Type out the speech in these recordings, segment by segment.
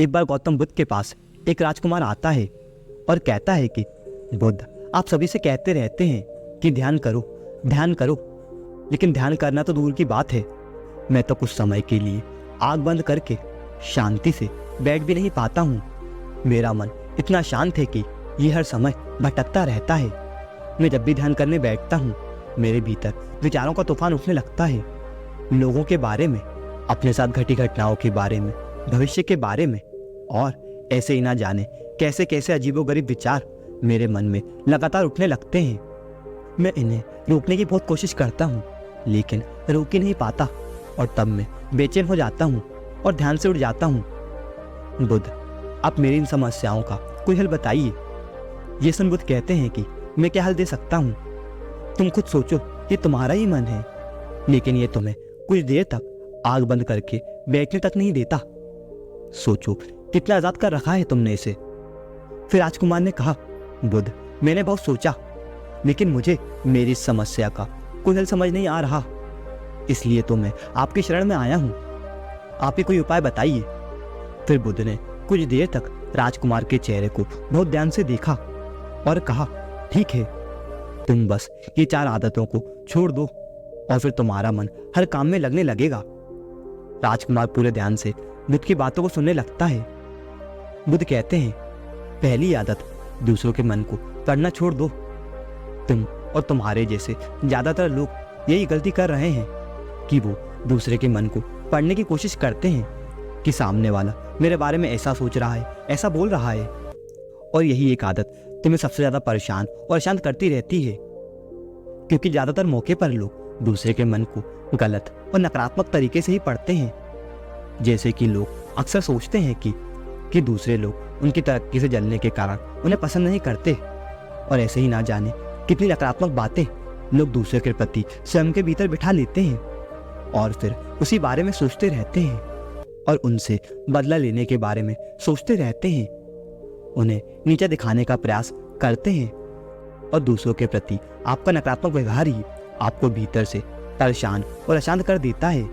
एक बार गौतम बुद्ध के पास एक राजकुमार आता है और कहता है कि बुद्ध, आप सभी से कहते रहते हैं कि ध्यान करो ध्यान करो, लेकिन ध्यान करना तो दूर की बात है, मैं तो कुछ समय के लिए आग बंद करके शांति से बैठ भी नहीं पाता हूँ। मेरा मन इतना शांत है कि ये हर समय भटकता रहता है। मैं जब भी ध्यान करने बैठता हूँ मेरे भीतर विचारों का तूफान उठने लगता है, लोगों के बारे में, अपने साथ घटी घटनाओं के बारे में, भविष्य के बारे में, और ऐसे ही ना जाने कैसे कैसे अजीबोगरीब विचार मेरे मन में लगातार उठने लगते हैं। मैं इन्हें रोकने की बहुत कोशिश करता हूँ लेकिन रोक ही नहीं पाता, और तब मैं बेचैन हो जाता हूँ और ध्यान से उठ जाता हूँ। बुद्ध, आप मेरी इन समस्याओं का कोई हल बताइए। ये सुन बुद्ध कहते हैं कि मैं क्या हल दे सकता हूँ, तुम खुद सोचो, ये तुम्हारा ही मन है, लेकिन ये तुम्हें कुछ देर तक आग बंद करके बैठने तक नहीं देता। सोचो कितना आजाद कर रखा है तुमने इसे। फिर राजकुमार ने कहा, बुद्ध, मैंने बहुत सोचा लेकिन मुझे मेरी समस्या का कोई हल समझ नहीं आ रहा, इसलिए तो मैं आपकी शरण में आया हूँ, आप ही कोई उपाय बताइए। फिर बुद्ध ने कुछ देर तक राजकुमार के चेहरे को बहुत ध्यान से देखा और कहा, ठीक है, तुम बस ये 4 आदतों को छोड़ दो और फिर तुम्हारा मन हर काम में लगने लगेगा। राजकुमार पूरे ध्यान से बुद्ध की बातों को सुनने लगता है। बुद्ध कहते हैं, पहली आदत, दूसरों के मन को पढ़ना छोड़ दो। तुम और तुम्हारे जैसे ज्यादातर लोग यही गलती कर रहे हैं कि वो दूसरे के मन को पढ़ने की कोशिश करते हैं कि सामने वाला मेरे बारे में ऐसा सोच रहा है, ऐसा बोल रहा है, और यही एक आदत तुम्हें सबसे ज्यादा परेशान और अशांत करती रहती है, क्योंकि ज्यादातर मौके पर लोग दूसरे के मन को गलत और नकारात्मक तरीके से ही पढ़ते हैं। जैसे कि लोग अक्सर सोचते हैं कि दूसरे लोग उनकी तरक्की से जलने के कारण उन्हें पसंद नहीं करते, और ऐसे ही ना जाने कितनी नकारात्मक बातें लोग दूसरे के प्रति स्वयं के भीतर बिठा लेते हैं और फिर उसी बारे में सोचते रहते हैं और उनसे बदला लेने के बारे में सोचते रहते हैं, उन्हें नीचा दिखाने का प्रयास करते हैं, और दूसरों के प्रति आपका नकारात्मक व्यवहार ही आपको भीतर से परेशान और अशांत कर देता है।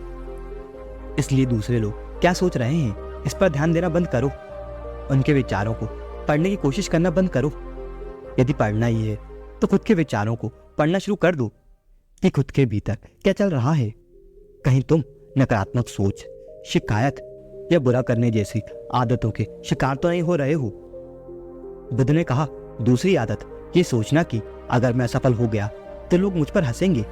इसलिए दूसरे लोग क्या सोच रहे हैं इस पर ध्यान देना बंद करो, उनके विचारों को पढ़ने की कोशिश करना बंद करो। यदि पढ़ना ही है तो खुद के विचारों को पढ़ना शुरू कर दो कि खुद के भीतर क्या चल रहा है। कहीं तुम नकारात्मक सोच, शिकायत या बुरा करने जैसी आदतों के शिकार तो नहीं हो रहे हो। बुद्ध ने कहा, दूसरी आदत, ये सोचना कि अगर मैं सफल हो गया तो लोग मुझ पर हंसेंगे,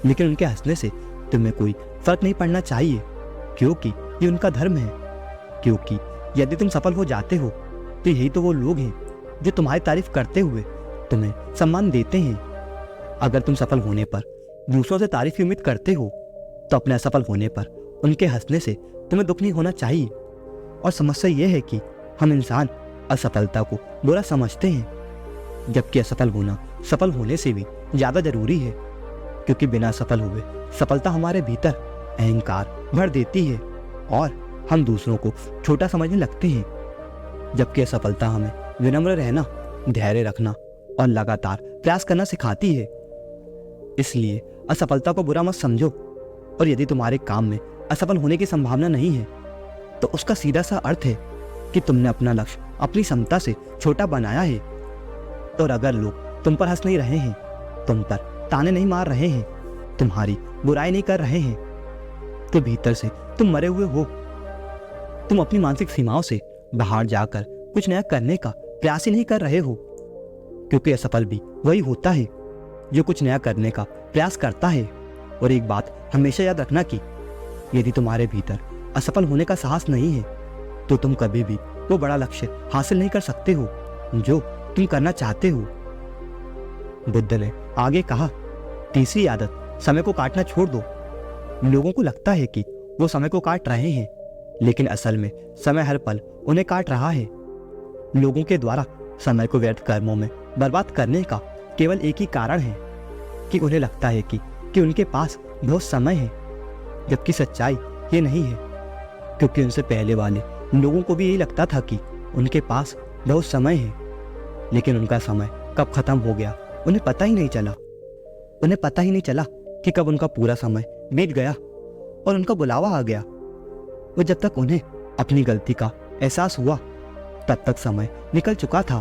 लेकिन उनके हंसने से तुम्हें कोई फर्क नहीं पड़ना चाहिए, क्योंकि ये उनका धर्म है। क्योंकि यदि तुम सफल हो जाते हो तो यही तो वो लोग हैं जो तुम्हारी तारीफ करते हुए तुम्हें सम्मान देते हैं। अगर तुम सफल होने पर दूसरों से तारीफ की उम्मीद करते हो तो अपने असफल होने पर उनके हंसने से तुम्हें दुख नहीं होना चाहिए। और समस्या यह है कि हम इंसान असफलता को बुरा समझते हैं, जबकि असफल होना सफल होने से भी ज्यादा जरूरी है, क्योंकि बिना सफल हुए सफलता हमारे भीतर अहंकार भर देती है और हम दूसरों को छोटा समझने लगते हैं, जबकि असफलता हमें विनम्र रहना, धैर्य रखना और लगातार प्रयास करना सिखाती है। इसलिए असफलता को बुरा मत समझो, और यदि तुम्हारे काम में असफल होने की संभावना नहीं है तो उसका सीधा सा अर्थ है कि तुमने अपना लक्ष्य अपनी क्षमता से छोटा बनाया है। और अगर लोग तुम पर हंस नहीं रहे हैं, तुम पर ताने नहीं मार रहे हैं, तुम्हारी बुराई नहीं कर रहे हैं, तो भीतर से तुम मरे हुए हो। तुम अपनी मानसिक सीमाओं से बाहर जाकर कुछ नया करने का प्रयास ही नहीं कर रहे हो, क्योंकि असफल भी वही होता है जो कुछ नया करने का प्रयास करता है। और एक बात हमेशा याद रखना कि यदि तुम्हारे भीतर असफल होने का साहस नहीं है तो तुम कभी भी वो बड़ा लक्ष्य हासिल नहीं कर सकते हो जो तुम करना चाहते हो। बुद्ध ने आगे कहा, तीसरी आदत, समय को काटना छोड़ दो। लोगों को लगता है कि वो समय को काट रहे हैं, लेकिन असल में समय हर पल उन्हें काट रहा है। लोगों के द्वारा समय को व्यर्थ कर्मों में बर्बाद करने का केवल एक ही कारण है कि उन्हें लगता है कि उनके पास बहुत समय है, जबकि सच्चाई ये नहीं है, क्योंकि उनसे पहले वाले लोगों को भी यही लगता था कि उनके पास बहुत समय है, लेकिन उनका समय कब खत्म हो गया उन्हें पता ही नहीं चला। उन्हें पता ही नहीं चला कि कब उनका पूरा समय बीत गया और उनका बुलावा आ गया। वो जब तक उन्हें अपनी गलती का एहसास हुआ तब तक समय निकल चुका था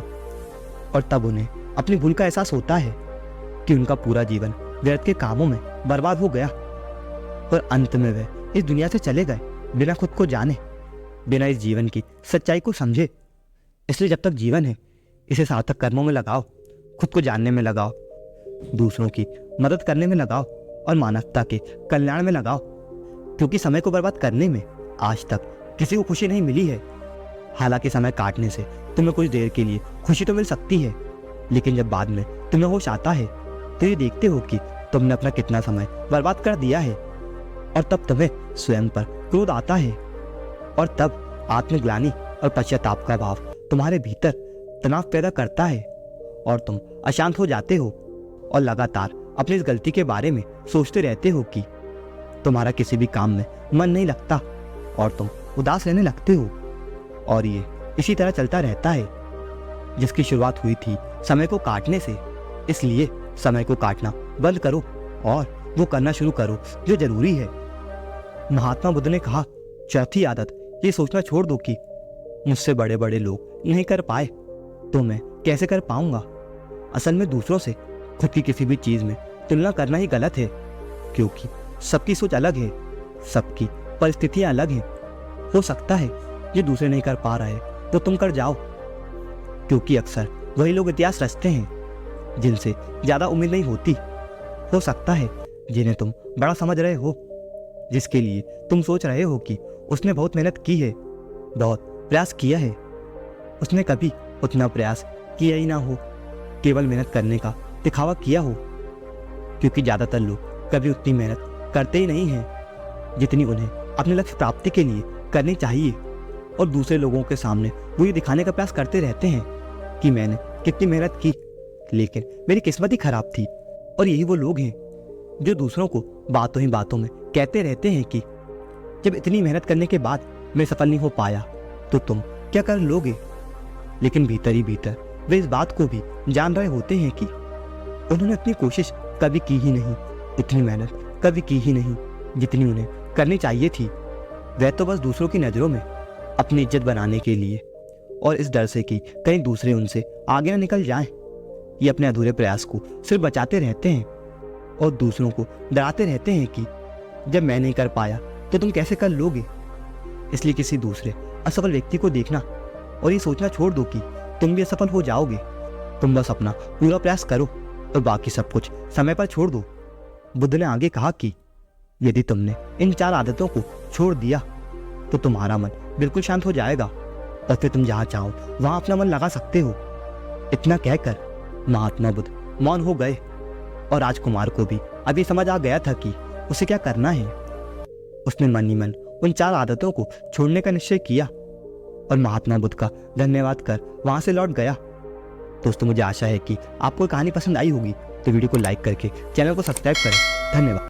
और तब उन्हें अपनी भूल का एहसास होता है कि उनका पूरा जीवन व्यर्थ के कामों में बर्बाद हो गया और अंत में वे इस दुनिया से चले गए बिना खुद को जाने, बिना इस जीवन की सच्चाई को समझे। इसलिए जब तक जीवन है इसे सार्थक कर्मों में लगाओ, खुद को जानने में लगाओ, दूसरों की मदद करने में लगाओ और मानवता के कल्याण में लगाओ, क्योंकि समय को बर्बाद करने में आज तक किसी को खुशी नहीं मिली है। हालांकि समय काटने से तुम्हें कुछ देर के लिए खुशी तो मिल सकती है, लेकिन जब बाद में तुम्हें होश आता है तो ये देखते हो कि तुमने अपना कितना समय बर्बाद कर दिया है और तब तुम्हें स्वयं पर क्रोध आता है और तब आत्मग्लानि और पश्चाताप का भाव तुम्हारे भीतर तनाव पैदा करता है और तुम अशांत हो जाते हो और लगातार अपनी इस गलती के बारे में सोचते रहते हो कि तुम्हारा किसी भी काम में मन नहीं लगता और तुम उदास रहने लगते हो और ये इसी तरह चलता रहता है। जिसकी शुरुआत हुई थी समय को काटने से, इसलिए समय को काटना बंद करो और वो करना शुरू करो जो जरूरी है। महात्मा बुद्ध ने कहा, चौथी आदत ये सोचना छोड़ दो कि मुझसे बड़े बड़े लोग नहीं कर पाए तो मैं कैसे कर पाऊंगा। असल में दूसरों से खुद की किसी भी चीज में तुलना करना ही गलत है, क्योंकि सबकी सोच अलग है, सबकी परिस्थितियां अलग हैं। हो सकता है जो दूसरे नहीं कर पा रहे तो तुम कर जाओ, क्योंकि अक्सर वही लोग इतिहास रचते हैं जिनसे ज्यादा उम्मीद नहीं होती। हो सकता है जिन्हें तुम बड़ा समझ रहे हो, जिसके लिए तुम सोच रहे हो कि उसने बहुत मेहनत की है, बहुत प्रयास किया है, उसने कभी उतना प्रयास किया ही ना हो, केवल मेहनत करने का दिखावा किया हो। क्योंकि ज्यादातर लोग कभी उतनी मेहनत करते ही नहीं हैं जितनी उन्हें अपने लक्ष्य प्राप्ति के लिए करनी चाहिए और दूसरे लोगों के सामने वो ये दिखाने का प्रयास करते रहते हैं कि मैंने कितनी मेहनत की, लेकिन मेरी किस्मत ही खराब थी। और यही वो लोग हैं जो दूसरों को बातों ही बातों में कहते रहते हैं कि जब इतनी मेहनत करने के बाद मैं सफल नहीं हो पाया तो तुम क्या कर लोगे। लेकिन भीतर ही भीतर वे इस बात को भी जान रहे होते हैं कि उन्होंने अपनी कोशिश कभी की ही नहीं, इतनी मेहनत कभी की ही नहीं जितनी उन्हें करनी चाहिए थी। वह तो बस दूसरों की नज़रों में अपनी इज्जत बनाने के लिए और इस डर से कि कहीं दूसरे उनसे आगे न निकल जाएं, ये अपने अधूरे प्रयास को सिर्फ बचाते रहते हैं और दूसरों को डराते रहते हैं कि जब मैं नहीं कर पाया तो तुम कैसे कर लोगे। इसलिए किसी दूसरे असफल व्यक्ति को देखना और ये सोचना छोड़ दो कि तुम भी असफल हो जाओगे। तुम बस अपना पूरा प्रयास करो और बाकी सब कुछ समय पर छोड़ दो। बुद्ध ने आगे कहा कि यदि तुमने इन 4 आदतों को छोड़ दिया तो तुम्हारा मन बिल्कुल शांत हो जाएगा और फिर तुम जहाँ चाहो वहां अपना मन लगा सकते हो। इतना कहकर महात्मा बुद्ध मौन हो गए और राजकुमार को भी अभी समझ आ गया था कि उसे क्या करना है। उसने मन ही मन उन 4 आदतों को छोड़ने का निश्चय किया और महात्मा बुद्ध का धन्यवाद कर वहां से लौट गया। दोस्तों, मुझे आशा है कि आपको कहानी पसंद आई होगी, तो वीडियो को लाइक करके चैनल को सब्सक्राइब करें। धन्यवाद।